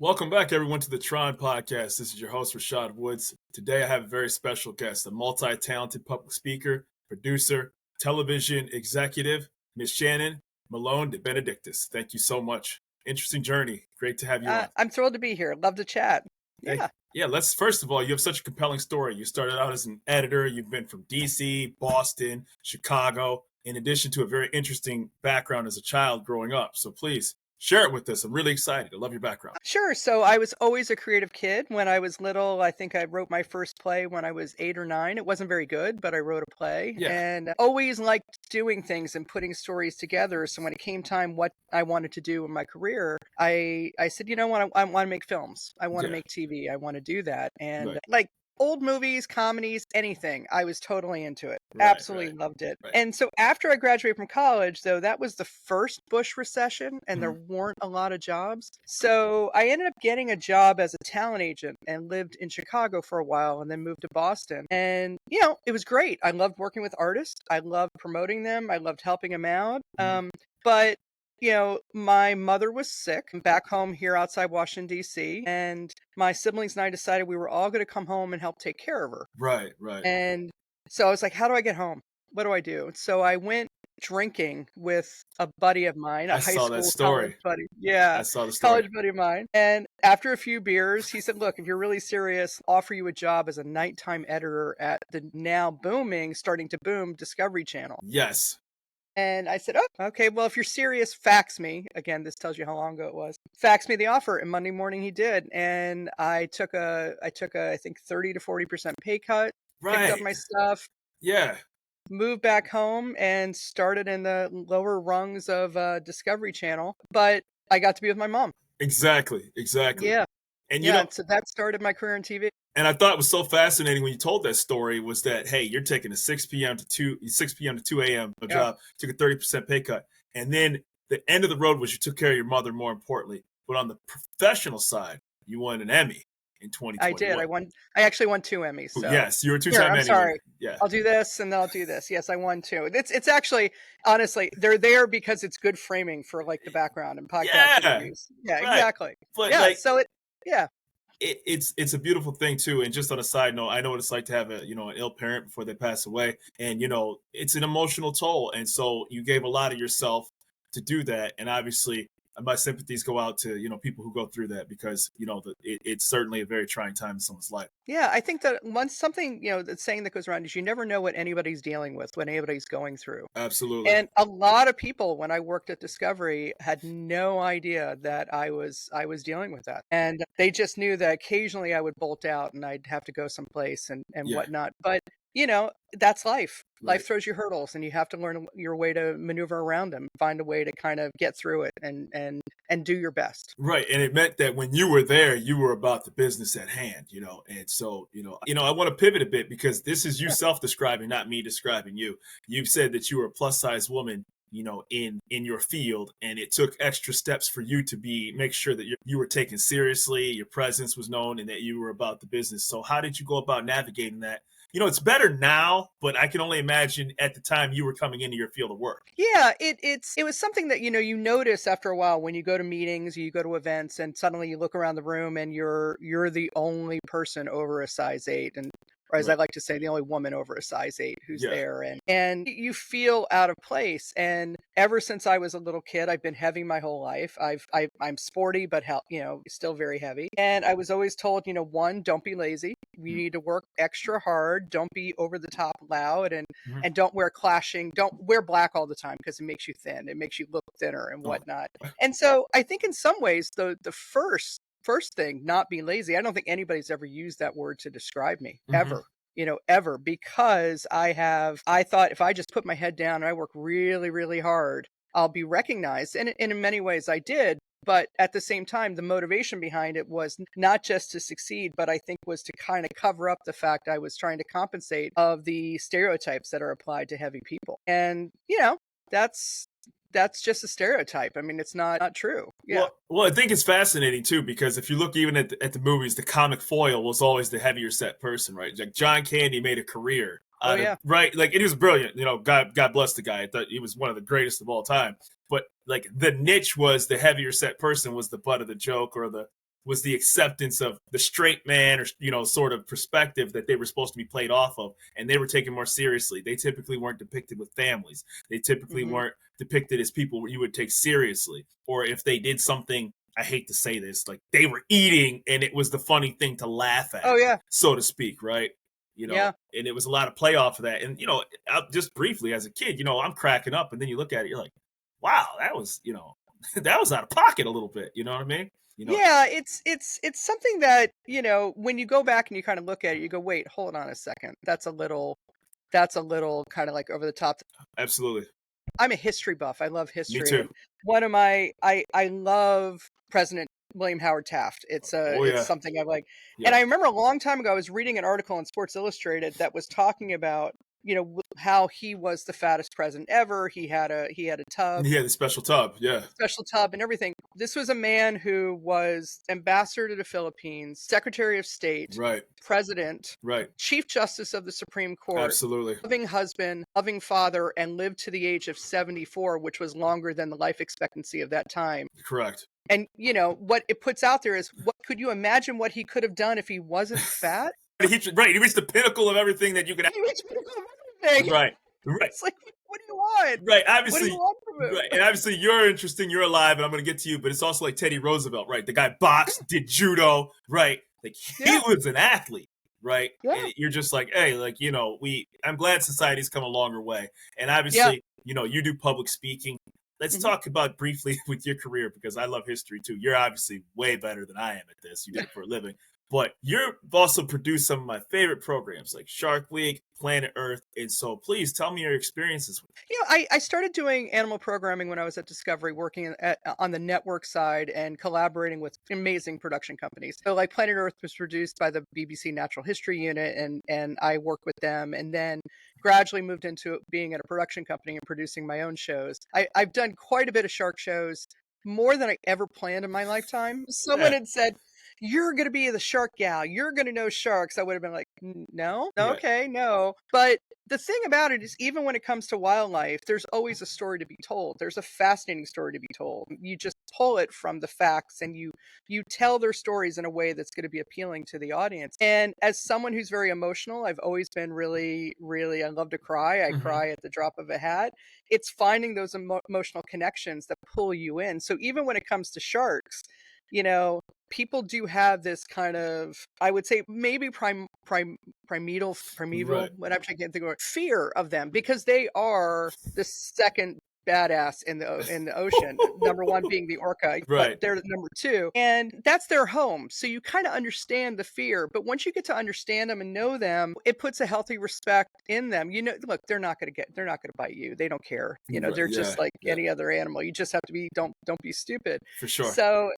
Welcome back, everyone, to the Tron podcast. This is your host, Rashad Woods. Today, I have a very special guest, a multi-talented public speaker, producer, television executive, Miss Shannon Malone-deBenedictis. Thank you so much. Interesting journey. Great to have you on. I'm thrilled to be here. Love to chat. Yeah, let's first of all, you have such a compelling story. You started out as an editor. You've been from DC, Boston, Chicago, in addition to a very interesting background as a child growing up. So please share it with us. I'm really excited. I love your background. Sure. So I was always a creative kid. When I was little, I think I wrote my first play when I was 8 or 9. It wasn't very good, but I wrote a play and always liked doing things and putting stories together. So when it came time what I wanted to do in my career, I said, you know what, I want to make films. I want to make TV. I want to do that. And like old movies, comedies, anything. I was totally into it. Absolutely loved it. And so after I graduated from college, though, that was the first Bush recession and there weren't a lot of jobs. So I ended up getting a job as a talent agent and lived in Chicago for a while and then moved to Boston. And, you know, it was great. I loved working with artists. I loved promoting them. I loved helping them out. But you know, my mother was sick back home here outside Washington, D.C., and my siblings and I decided we were all going to come home and help take care of her. Right. And so I was like, how do I get home? What do I do? So I went drinking with a buddy of mine, a high school college buddy. Yeah, I saw the story. College buddy of mine. And after a few beers, he said, look, if you're really serious, I'll offer you a job as a nighttime editor at the now booming, starting to boom, Discovery Channel. Yes. And I said, oh, okay, well, if you're serious, fax me. Again, this tells you how long ago it was. Fax me the offer. And Monday morning he did. And I took a I think 30 to 40% pay cut, picked up my stuff. Yeah. Moved back home and started in the lower rungs of Discovery Channel. But I got to be with my mom. Exactly. Yeah. And so that started my career in TV. And I thought it was so fascinating when you told that story was that, hey, you're taking a 6 p.m. to 2 a.m. job, took a 30% pay cut. And then the end of the road was you took care of your mother, more importantly. But on the professional side, you won an Emmy in 2021. I did. I actually won 2 Emmys. So. Yes, you were a two-time Emmy. I'm sorry. Yeah. I'll do this and then I'll do this. Yes, I won 2. It's actually, honestly, they're there because it's good framing for like the background and podcast interviews. Yeah, exactly. But it's a beautiful thing too. And just on a side note, I know what it's like to have an ill parent before they pass away, and it's an emotional toll. And so you gave a lot of yourself to do that, and obviously my sympathies go out to people who go through that, because it's certainly a very trying time in someone's life. Yeah, I think that something the saying that goes around is you never know what anybody's dealing with, what anybody's going through. Absolutely. And a lot of people when I worked at Discovery had no idea that I was dealing with that, and they just knew that occasionally I would bolt out and I'd have to go someplace and whatnot. But that's life. Life throws you hurdles and you have to learn your way to maneuver around them, find a way to kind of get through it and do your best. Right. And it meant that when you were there, you were about the business at hand, and so, I want to pivot a bit, because this is you self-describing, not me describing you. You've said that you were a plus size woman, in your field, and it took extra steps for you to make sure that you were taken seriously, your presence was known, and that you were about the business. So how did you go about navigating that? It's better now, but I can only imagine at the time you were coming into your field of work. Yeah, it was something that, you notice after a while when you go to meetings, you go to events, and suddenly you look around the room and you're the only person over a size 8. And or as I like to say, the only woman over a size 8 who's there. And you feel out of place. And ever since I was a little kid, I've been heavy my whole life. I'm sporty, but still very heavy. And I was always told, 1, don't be lazy. You need to work extra hard. Don't be over the top loud, and don't wear black all the time, because it makes you thin. It makes you look thinner and whatnot. And so I think in some ways the first thing, not be lazy. I don't think anybody's ever used that word to describe me ever, because I thought if I just put my head down and I work really, really hard, I'll be recognized. And in many ways I did. But at the same time, the motivation behind it was not just to succeed, but I think was to kind of cover up the fact I was trying to compensate of the stereotypes that are applied to heavy people. And, that's just a stereotype. I mean, it's not true. Yeah. Well, I think it's fascinating too, because if you look even at the movies, the comic foil was always the heavier set person, right? Like John Candy made a career out of, right? Like, it was brilliant. God bless the guy. I thought he was one of the greatest of all time. But like the niche was the heavier set person was the butt of the joke, or the was the acceptance of the straight man or, you know, sort of perspective that they were supposed to be played off of, and they were taken more seriously. They typically weren't depicted with families. They typically weren't depicted as people you would take seriously. Or if they did something, I hate to say this, like they were eating and it was the funny thing to laugh at, Oh yeah. so to speak, right? You know, Yeah. and it was a lot of play off of that. And, you know, just briefly as a kid, you know, I'm cracking up, and then you look at it, you're like, wow, that was, you know, that was out of pocket a little bit. You know what I mean? You know, Yeah, it's something that, you know, when you go back and you kind of look at it, you go, wait, hold on a second. That's a little kind of like over the top. absolutely. I'm a history buff. I love Me history. too. And one of my I love President William Howard Taft. Oh It's yeah. something I like. Yeah. And I remember a long time ago I was reading an article in Sports Illustrated that was talking about, you know, how he was the fattest president ever. He had a tub, He had the special tub. Yeah. special tub and everything. This was a man who was ambassador to the Philippines, Secretary of State, Right. president, Right. Chief Justice of the Supreme Court, Absolutely. loving husband, loving father, and lived to the age of 74, which was longer than the life expectancy of that time. Correct. And, you know, what it puts out there is, what could you imagine what he could have done if he wasn't fat? Right. He reached the pinnacle of everything that you could. He reached the pinnacle of everything. Right. Right. It's like, what do you want? Right. What do Obviously. you want from him? Right. And obviously, you're interesting. You're alive, and I'm going to get to you. But it's also like Teddy Roosevelt, right? The guy boxed, did judo, right? Like he was an athlete, right? Yeah. And you're just like, hey, like, you know, I'm glad society's come a longer way. And obviously, you know, you do public speaking. Let's talk about briefly with your career, because I love history too. You're obviously way better than I am at this. You did it for a living. But you've also produced some of my favorite programs like Shark Week, Planet Earth. And so please tell me your experiences with it. You know, I started doing animal programming when I was at Discovery, working on the network side and collaborating with amazing production companies. So like Planet Earth was produced by the BBC Natural History Unit, and I worked with them, and then gradually moved into being at a production company and producing my own shows. I've done quite a bit of shark shows, more than I ever planned in my lifetime. Someone had said, you're going to be the shark gal. You're going to know sharks. I would have been like, no, okay, no. But the thing about it is, even when it comes to wildlife, there's always a story to be told. There's a fascinating story to be told. You just pull it from the facts, and you tell their stories in a way that's going to be appealing to the audience. And as someone who's very emotional, I've always been really, really, I love to cry. I cry at the drop of a hat. It's finding those emotional connections that pull you in. So even when it comes to sharks, you know, people do have this kind of, I would say, maybe primeval, Right. whatever, I can't think of it, fear of them, because they are the second badass in the ocean. Number one being the orca, Right. but they're number two, and that's their home. So you kind of understand the fear, but once you get to understand them and know them, it puts a healthy respect in them. You know, look, they're not going to bite you. They don't care. You know, they're just like any other animal. You just have to be, don't be stupid. For sure. So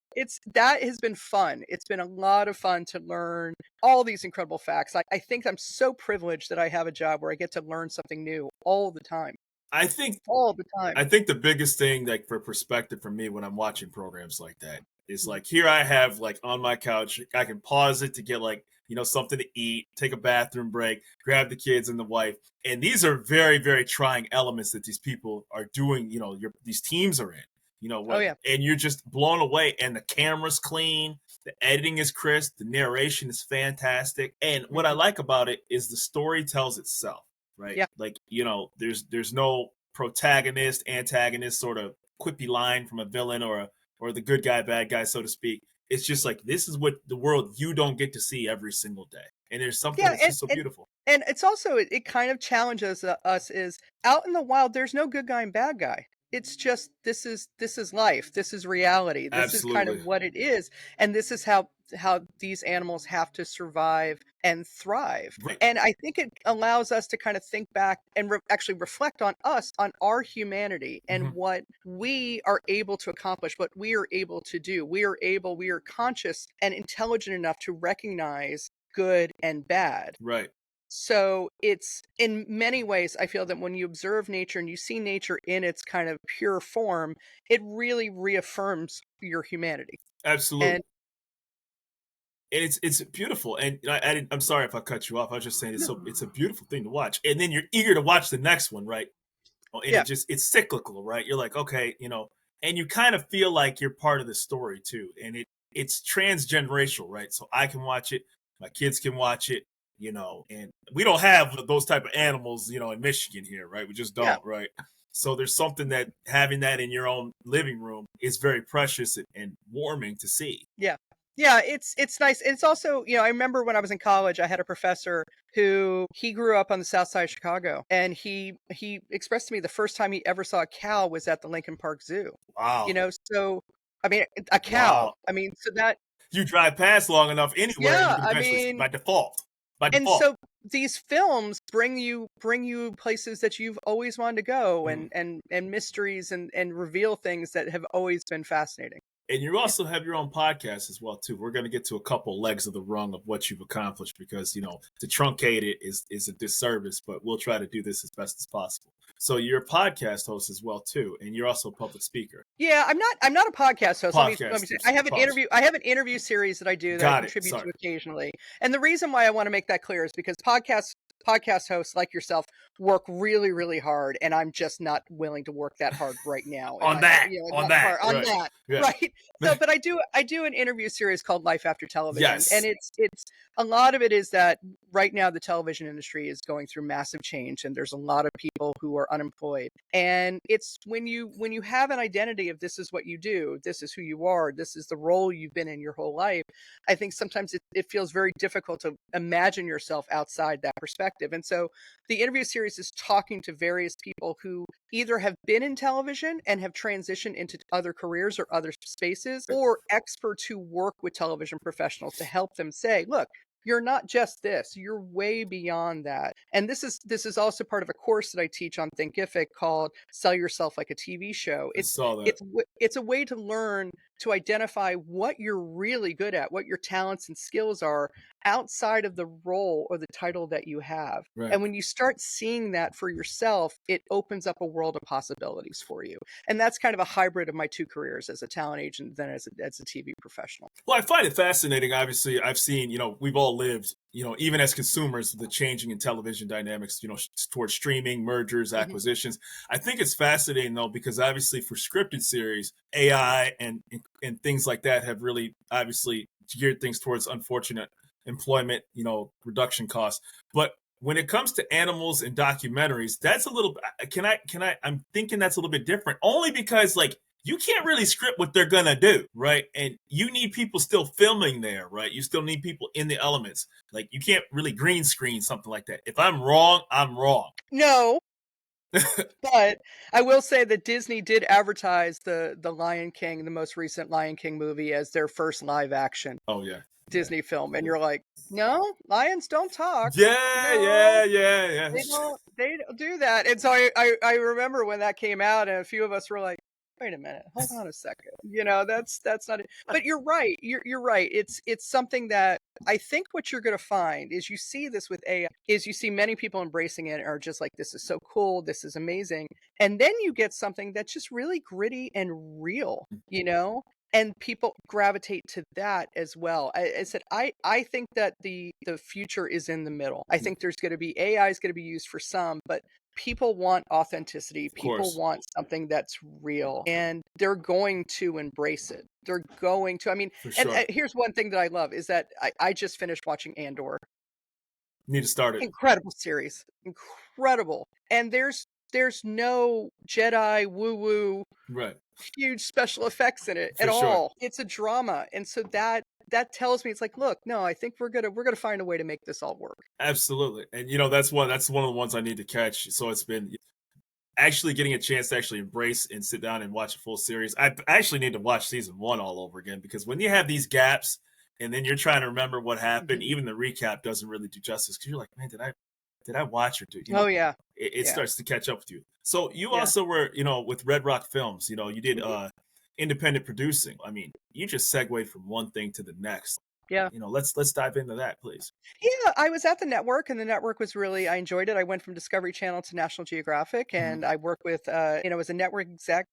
that has been fun. It's been a lot of fun to learn all these incredible facts. I think I'm so privileged that I have a job where I get to learn something new all the time. I think all the time. I think the biggest thing, like for perspective for me when I'm watching programs like that, is like, here I have, like, on my couch, I can pause it to get, like, you know, something to eat, take a bathroom break, grab the kids and the wife. And these are very, very trying elements that these people are doing, you know, these teams are in, you know, and you're just blown away. And the camera's clean, the editing is crisp, the narration is fantastic. And what I like about it is the story tells itself. Right. Yeah. Like, you know, there's no protagonist, antagonist sort of quippy line from a villain or the good guy, bad guy, so to speak. It's just like, this is what the world you don't get to see every single day. And there's something that's just so beautiful. And it's also, it kind of challenges us, is out in the wild, there's no good guy and bad guy. It's just, this is life. This is reality. This is kind of what it is. And this is how these animals have to survive and thrive. Right. And I think it allows us to kind of think back and actually reflect on us, on our humanity, and what we are able to accomplish, what we are able to do. We are conscious and intelligent enough to recognize good and bad. Right. So it's, in many ways, I feel that when you observe nature and you see nature in its kind of pure form, it really reaffirms your humanity. Absolutely. And it's beautiful. And I'm sorry if I cut you off. I was just saying it's a beautiful thing to watch. And then you're eager to watch the next one, right? And it's cyclical, right? You're like, okay, you know, and you kind of feel like you're part of the story too. And it's transgenerational, right? So I can watch it, my kids can watch it, and we don't have those type of animals, in Michigan here, right? We just Yeah. don't, right? So there's something that having that in your own living room is very precious and warming to see. Yeah. Yeah, it's nice. It's also, I remember when I was in college, I had a professor who he grew up on the south side of Chicago, and he expressed to me the first time he ever saw a cow was at the Lincoln Park Zoo. Wow. So I mean, a cow. Wow. I mean, so that You drive past long enough anywhere, you yeah, can I eventually mean, by default. By and default. so these films bring you places that you've always wanted to go, Mhm. and mysteries, and reveal things that have always been fascinating. And you also have your own podcast as well too. We're going to get to a couple legs of the rung of what you've accomplished because to truncate it is a disservice, but we'll try to do this as best as possible. So you're a podcast host as well too, and you're also a public speaker. Yeah, I'm not a podcast host. Let me Podcast. say, I have an interview series that I do that I Got it. contribute to Sorry. occasionally. And the reason why I want to make that clear is because podcast hosts like yourself work really, really hard, and I'm just not willing to work that hard right now. On that, right. Yeah. Right. So, but I do an interview series called Life After Television, Yes. and it's a lot of it is that right now the television industry is going through massive change, and there's a lot of people who are unemployed. And it's when you have an identity of this is what you do, this is who you are, this is the role you've been in your whole life, I think sometimes it feels very difficult to imagine yourself outside that perspective. And so the interview series is talking to various people who either have been in television and have transitioned into other careers or other spaces, or experts who work with television professionals to help them say, look, you're not just this, you're way beyond that. And this is also part of a course that I teach on Thinkific called Sell Yourself Like a TV Show. I saw that. It's a way to learn to identify what you're really good at, what your talents and skills are outside of the role or the title that you have. Right. And when you start seeing that for yourself, it opens up a world of possibilities for you. And that's kind of a hybrid of my two careers, as a talent agent and then as a TV professional. Well, I find it fascinating. Obviously, I've seen, we've all lived, even as consumers, the changing in television dynamics, towards streaming, mergers, acquisitions. I think it's fascinating, though, because obviously for scripted series, AI and things like that have really obviously geared things towards unfortunate employment, reduction costs. But when it comes to animals and documentaries, that's a little, I'm thinking that's a little bit different, only because you can't really script what they're gonna do, right? And you need people still filming there, right? You still need people in the elements. Like you can't really green screen something like that. If I'm wrong, I'm wrong. No. But I will say that Disney did advertise the Lion King, the most recent Lion King movie, as their first live action Disney film. And you're like, no, lions don't talk. Yeah. They don't do that. And so I remember when that came out, and a few of us were like, wait a minute, hold on a second. That's not it. But you're right. You're right. It's something that I think what you're going to find is you see this with AI is you see many people embracing it are just like, this is so cool. This is amazing. And then you get something that's just really gritty and real, and people gravitate to that as well. I said, I think that the future is in the middle. I think there's going to be AI is going to be used for some, but people want authenticity. People want something that's real, and they're going to embrace it. They're going to. I mean, sure. And here's one thing that I love is that I just finished watching Andor. Need to start it. Incredible series, incredible. And there's no Jedi woo-woo, right, huge special effects in it at all. It's a drama, and so that tells me it's like, look, no, I think we're gonna find a way to make this all work. Absolutely, and that's one of the ones I need to catch. So it's been actually getting a chance to actually embrace and sit down and watch a full series. I actually need to watch season 1 all over again, because when you have these gaps and then you're trying to remember what happened, even the recap doesn't really do justice, because you're like, man, did I watch or do? Oh yeah, it starts to catch up with you. So you also were, with Red Rock Films, you did independent producing. I mean, you just segued from one thing to the next. Yeah. Let's dive into that, please. Yeah, I was at the network, and the network was really I enjoyed it. I went from Discovery Channel to National Geographic, Mhm. and I work with, as a network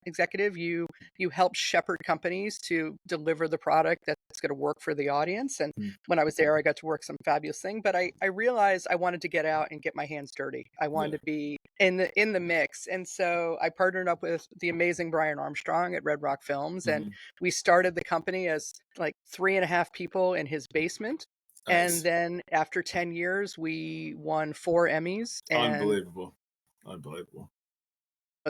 executive, you help shepherd companies to deliver the product that's gonna work for the audience, and Mhm. when I was there, I got to work some fabulous thing, but I realized I wanted to get out and get my hands dirty. I wanted Yeah. to be in the mix, and so I partnered up with the amazing Brian Armstrong at Red Rock Films, and Mhm. we started the company as, like, 3 and a half people in his basement. And Nice. then after 10 years, we won 4 Emmys and Unbelievable. Unbelievable.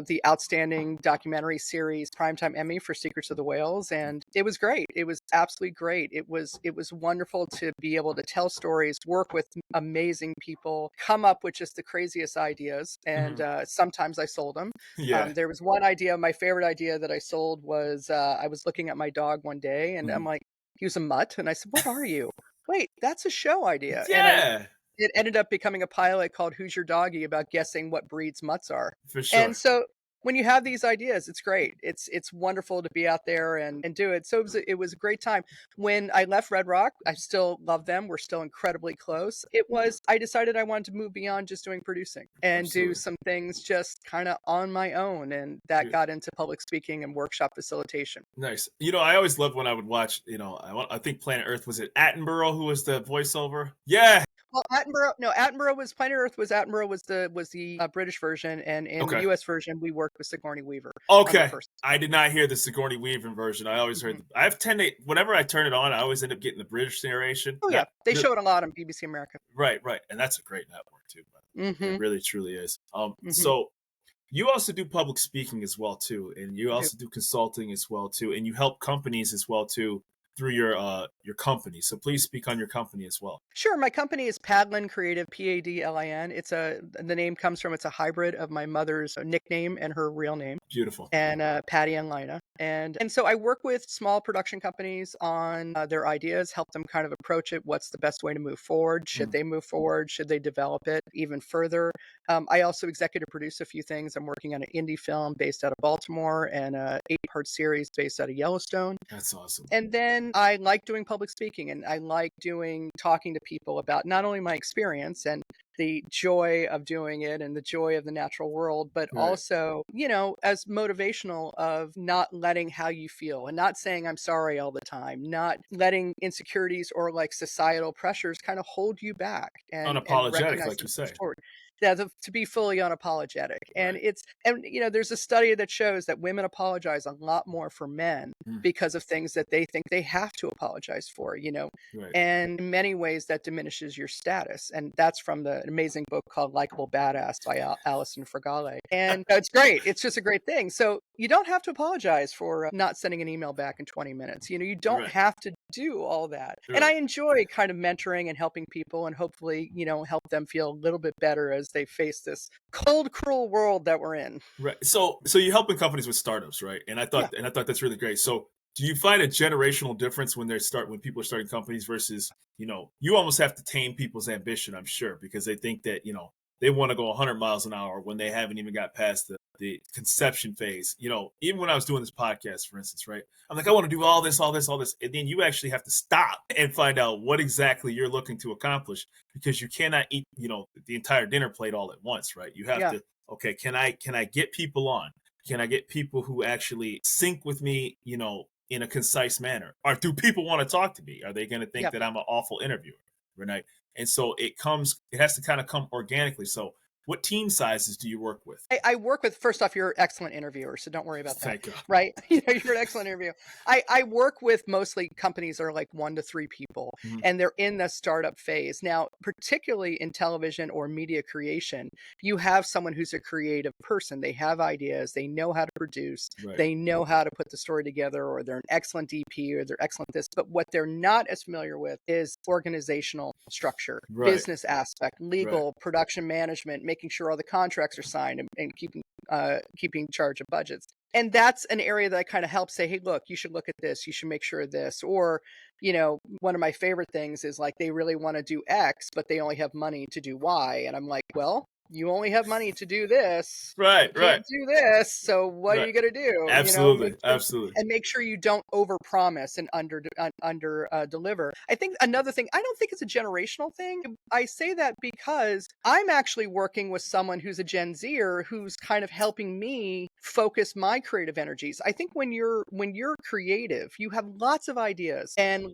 the Outstanding Documentary Series Primetime Emmy for Secrets of the Whales, and it was great. It was absolutely great. It was wonderful to be able to tell stories, work with amazing people, come up with just the craziest ideas, and, Mhm. sometimes I sold them. Yeah. There was one idea, my favorite idea that I sold was, I was looking at my dog one day, and I'm Mhm. like, "He was a mutt," and I said, "What are you?" "Wait, that's a show idea," and Yeah, it ended up becoming a pilot called Who's Your Doggy about guessing what breeds mutts are. for And sure. so when you have these ideas, it's great. It's wonderful to be out there and do it. So it was a great time. When I left Red Rock, I still love them. We're still incredibly close. It was I decided I wanted to move beyond just doing producing and do Absolutely. some things just kind of on my own. And that Yeah. got into public speaking and workshop facilitation. Nice. I always loved when I would watch, I think Planet Earth, was it Attenborough who was the voiceover? Yeah. Well, Attenborough no, Attenborough was Planet Earth was Attenborough was the British version, and in the Okay. US version, we worked with Sigourney Weaver on the Okay. first. I did not hear the Sigourney Weaver version. I always heard Mhm. I have tend to whenever I turn it on, I always end up getting the British narration. Oh, yeah. Not They really. show it a lot on BBC America. Right, right. And that's a great network too, but it Mhm, really truly is. mhm. So you also do public speaking as well too, and you I do. also do consulting as well too, and you help companies as well too through your company. So please speak on your company as well. Sure, my company is Padlin Creative, Padlin. The name comes from it's a hybrid of my mother's nickname and her real name. Beautiful. And Patty and Lina. And so I work with small production companies on their ideas, help them kind of approach it. What's the best way to move forward? Should Mhm. they move forward? Should they develop it even further? I also executive produce a few things. I'm working on an indie film based out of Baltimore and a 8-part series based out of Yellowstone. That's awesome. And then I like doing public speaking and I like doing talking to people about not only my experience and the joy of doing it and the joy of the natural world, but Right. also, as motivational of not letting how you feel and not saying I'm sorry all the time, not letting insecurities or like societal pressures kind of hold you back and Unapologetic, recognize like them you to push say. forward. Yeah, to be fully unapologetic. And Right. there's a study that shows that women apologize a lot more for men Mm. because of things that they think they have to apologize for, Right. and in many ways that diminishes your status. And that's from the amazing book called Likeable Badass by Alison Fragale. And it's great. It's just a great thing. So you don't have to apologize for not sending an email back in 20 minutes. You don't Right. have to do all that. And I Right. enjoy kind of mentoring and helping people and hopefully, help them feel a little bit better as they face this cold, cruel world that we're in. Right. So you're helping companies with startups, right? Yeah. And I thought that's really great. So do you find a generational difference when people are starting companies versus, you almost have to tame people's ambition, I'm sure, because they think that, they want to go 100 miles an hour when they haven't even got past the conception phase. Even when I was doing this podcast, for instance, right? I'm like, I want to do all this, all this, all this. And then you actually have to stop and find out what exactly you're looking to accomplish because you cannot eat, the entire dinner plate all at once, right? You have Yeah. to, okay, can I get people on? Can I get people who actually sync with me, in a concise manner? Or do people want to talk to me? Are they going to think Yeah. that I'm an awful interviewer? Right. And so it has to kind of come organically. So what team sizes do you work with? I work with first off, you're an excellent interviewer, so don't worry about that, Thank God. right? You're an excellent interviewer. I work with mostly companies that are like 1 to 3 people, Mhm. and they're in the startup phase. Now, particularly in television or media creation, you have someone who's a creative person. They have ideas, they know how to produce, Right. they know how to put the story together, or they're an excellent DP, or they're excellent this. But what they're not as familiar with is organizational structure, Right. business aspect, Right. legal, production management, making sure all the contracts are signed and keeping charge of budgets. And that's an area that I kind of help say, hey, look, you should look at this. You should make sure of this. Or, one of my favorite things is like they really want to do X, but they only have money to do Y. And I'm like, well, you only have money to do this. Right, You right, can't do this. So what are right. you going to do? Absolutely, absolutely. Make sure you don't overpromise and under deliver. I think another thing, I don't think it's a generational thing. I say that because I'm actually working with someone who's a Gen Zer who's kind of helping me focus my creative energies. I think when you're creative, you have lots of ideas and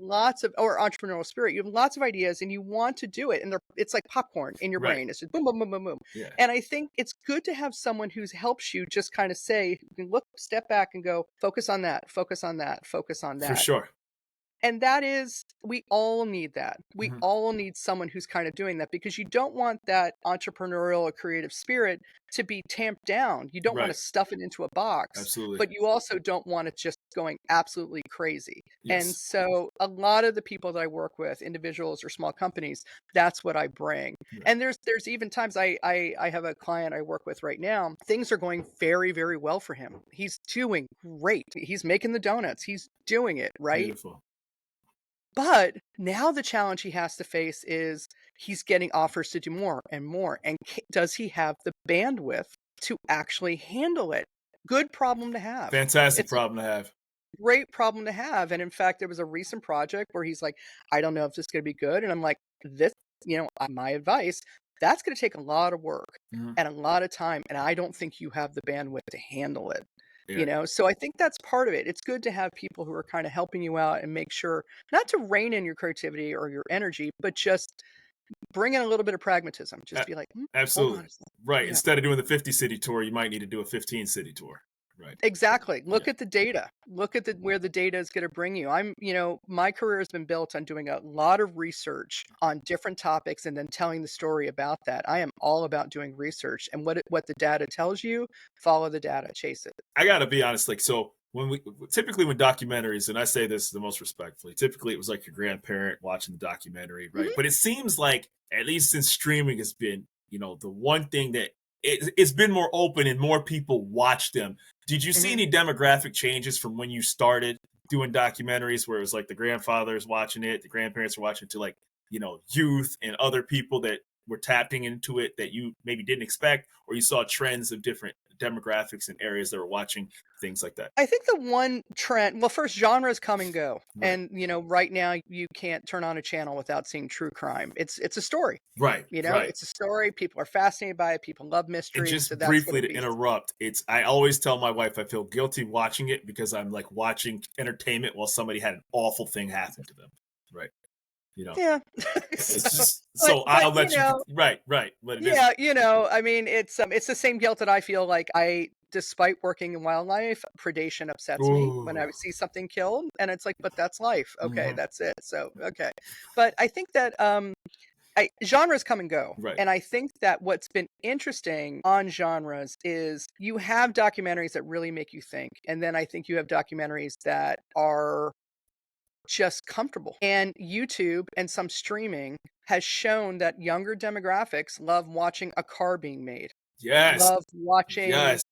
or entrepreneurial spirit. You have lots of ideas and you want to do it, and it's like popcorn in your Right. brain. It's just boom, boom, boom, boom, boom. Yeah. And I think it's good to have someone who helps you just kind of say, look, step back and go, focus on that, focus on that, focus on that. For sure. And that is, we all need that. We Mhm. all need someone who's kind of doing that, because you don't want that entrepreneurial or creative spirit to be tamped down. You don't want Right. to stuff it into a box, Absolutely. but you also don't want it just going absolutely crazy. And Yes. so a lot of the people that I work with, individuals or small companies, that's what I bring. Right. And there's even times I have a client I work with right now. Things are going very, very well for him. He's doing great. He's making the donuts. He's doing it, right? Beautiful. But now the challenge he has to face is he's getting offers to do more and more. And does he have the bandwidth to actually handle it? Good problem to have. Fantastic It's problem to have. a great problem to have. And in fact, there was a recent project where he's like, I don't know if this is going to be good. And I'm like, this, my advice, that's going to take a lot of work Mhm. and a lot of time. And I don't think you have the bandwidth to handle it. Yeah. So I think that's part of it. It's good to have people who are kind of helping you out and make sure not to rein in your creativity or your energy, but just bring in a little bit of pragmatism. Just be like, hold on Absolutely. a second. Right. Yeah. Instead of doing the 50 city tour, you might need to do a 15 city tour. Right. Exactly. Look Yeah. at the data. Look at where the data is going to bring you. My career has been built on doing a lot of research on different topics and then telling the story about that. I am all about doing research, and what the data tells you, follow the data, chase it. I gotta be honest, like, so when documentaries, and I say this the most respectfully, typically it was like your grandparent watching the documentary, right? Mhm. But it seems like, at least since streaming has been, the one thing that it's been more open and more people watch them. Did you see Mhm. any demographic changes from when you started doing documentaries, where it was like the grandfathers watching it, the grandparents were watching it, to like, youth and other people that were tapping into it that you maybe didn't expect, or you saw trends of different demographics and areas that were watching things like that? I think the one trend, well, first, genres come and go. Right. And, right now you can't turn on a channel without seeing true crime. It's a story. Right. Right. It's a story. People are fascinated by it. People love And mysteries. So just that's what briefly it to be. interrupt, I always tell my wife I feel guilty watching it because I'm like watching entertainment while somebody had an awful thing happen to them. Right. Yeah. It's just so I'll let you. Right. But it is. Yeah, I mean, it's the same guilt that I feel like despite working in wildlife, predation upsets me when I Ooh. see something killed, and it's like, but that's life. Okay, Mhm. that's it. So, okay. But I think that genres come and go. Right. And I think that what's been interesting on genres is you have documentaries that really make you think. And then I think you have documentaries that are just comfortable. And YouTube and some streaming has shown that younger demographics love watching a car being made, Yes. love watching Yes.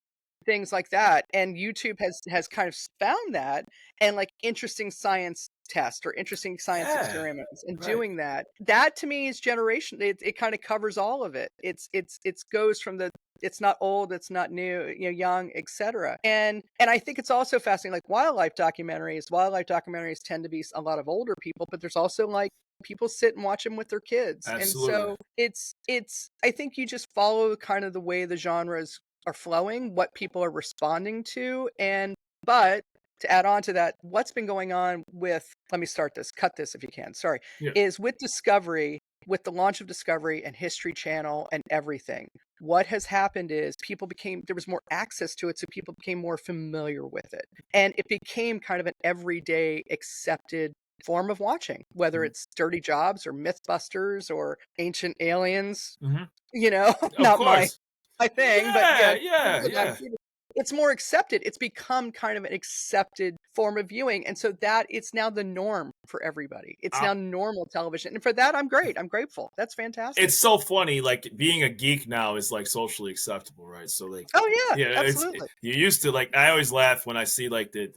things like that. And YouTube has kind of found that, and like interesting science tests or interesting science Yeah. experiments, and Right. doing that to me is generation. It kind of covers all of it. It's goes from it's not old, it's not new, young, etc. And I think it's also fascinating, like wildlife documentaries. Wildlife documentaries tend to be a lot of older people, but there's also like people sit and watch them with their kids. Absolutely. And so it's I think you just follow kind of the way the genres are flowing, what people are responding to. But to add on to that, what's been going on with, let me start this, cut this if you can, sorry, Yeah. is with Discovery, with the launch of Discovery and History Channel and everything, what has happened is there was more access to it, so people became more familiar with it. And it became kind of an everyday accepted form of watching, whether it's Dirty Jobs or Mythbusters or Ancient Aliens, Of not my course. thing, but Yeah. it's more accepted. It's become kind of an accepted form of viewing. And so that it's now the norm for everybody. It's now normal television. And for that, I'm great. I'm grateful. That's fantastic. It's so funny, like being a geek now is like socially acceptable, right? So like, oh yeah, yeah, absolutely. you used to, like, I always laugh when I see like the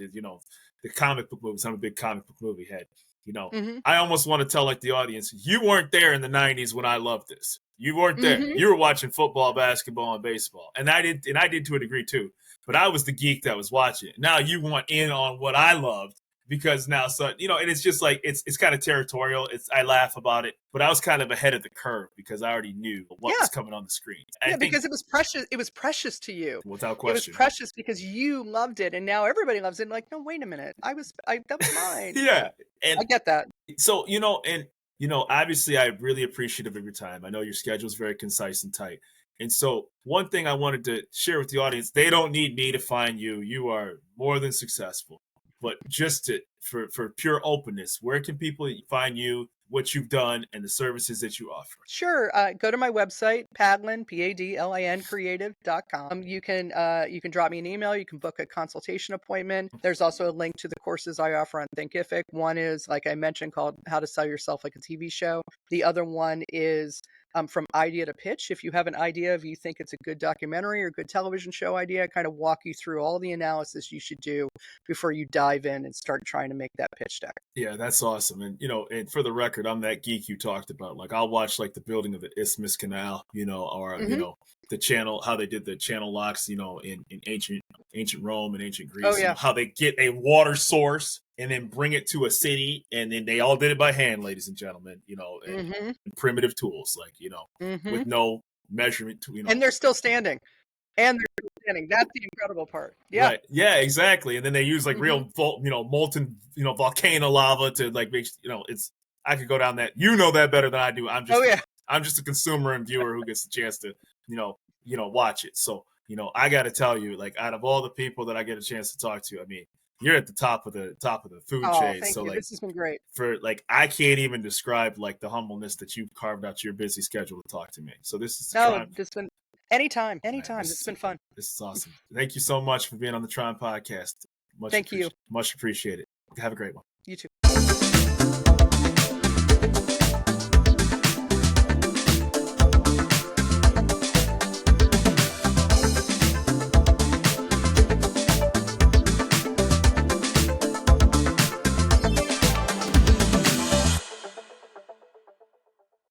comic book movies. I'm a big comic book movie head. Mhm. I almost want to tell like the audience, you weren't there in the 90s when I loved this. You weren't there. Mhm. You were watching football, basketball, and baseball, and I did to a degree too. But I was the geek that was watching it. Now you want in on what I loved because now, so you know, and it's just like it's kind of territorial. I laugh about it, but I was kind of ahead of the curve because I already knew what was coming on the screen. Yeah, because it was precious. It was precious to you. Without It was question. precious because you loved it, and now everybody loves it. And like, no, wait a minute, that was mine. Yeah, and I get that. So obviously, I'm really appreciative of your time. I know your schedule is very concise and tight. And so one thing I wanted to share with the audience, they don't need me to find you. You are more than successful. But just for pure openness, where can people find you, what you've done, and the services that you offer? Sure. Go to my website, Padlin, Padlin Creative.com. You can drop me an email. You can book a consultation appointment. There's also a link to the courses I offer on Thinkific. One is, like I mentioned, called How to Sell Yourself Like a TV Show. The other one is from idea to pitch. If you have an idea, if you think it's a good documentary or good television show idea, I kind of walk you through all the analysis you should do before you dive in and start trying to make that pitch deck. Yeah, that's awesome. And and for the record, I'm that geek you talked about. Like I'll watch like the building of the Isthmus Canal, or the channel, how they did the channel locks, in ancient Rome and ancient Greece. Oh, yeah. How they get a water source and then bring it to a city, and then they all did it by hand, ladies and gentlemen. And primitive tools, like with no measurement. And they're still standing. That's the incredible part. Yeah. Right. Yeah, exactly. And then they use like real, molten, volcano lava to like make, I could go down that. You know that better than I do. I'm just a consumer and viewer who gets the chance to, watch it. So, I got to tell you, like, out of all the people that I get a chance to talk to, I mean, you're at the top of the food chain. Thank so you. like, This has been great. I can't even describe like the humbleness that you've carved out your busy schedule to talk to me. So this is anytime. Man, It's been fun. This is awesome. Thank you so much for being on the Tron podcast. Thank you. Much appreciated. Have a great one. You too.